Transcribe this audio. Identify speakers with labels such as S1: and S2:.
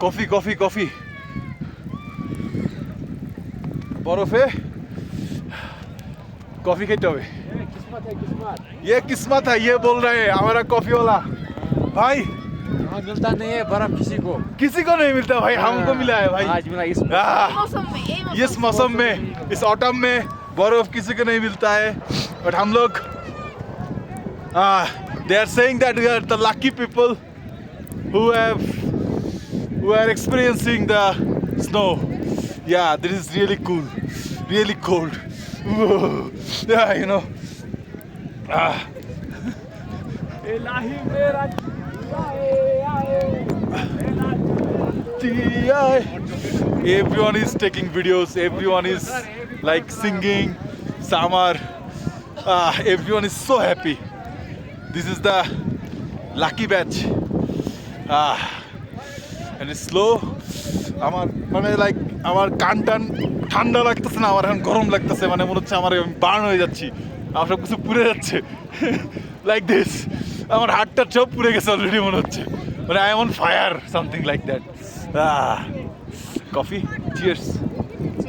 S1: Coffee coffee coffee বরফে coffee खेते हुए
S2: किस्मत है किस्मत
S1: ये किस्मत है ये बोल रहे हैं हमारा कॉफी वाला भाई
S2: यहाँ मिलता नहीं है बर्फ
S1: किसी को नहीं मिलता भाई हमको मिला है भाई
S2: आज मिला इस
S3: मौसम में
S1: इस मौसम में इस ऑटम में बर्फ किसी को नहीं मिलता है बट हम लोग they are saying that we are the lucky people who are experiencing the snow. Yeah, this is really cool, really cold. Yeah, you know. Everyone is taking videos, everyone is like singing summer. Everyone is so happy. This is the lucky batch. And it's slow. আমার মানে like আমার কান টান ঠান্ডা লাগতেছে না আমার এখন গরম লাগতেছে মানে মনে হচ্ছে আমার বার্ন হয়ে যাচ্ছি আমার সব কিছু পুড়ে যাচ্ছে লাইক দিস আমার হাতটা সব পুড়ে গেছে অলরেডি মনে হচ্ছে মানে I am on fire something like that coffee cheers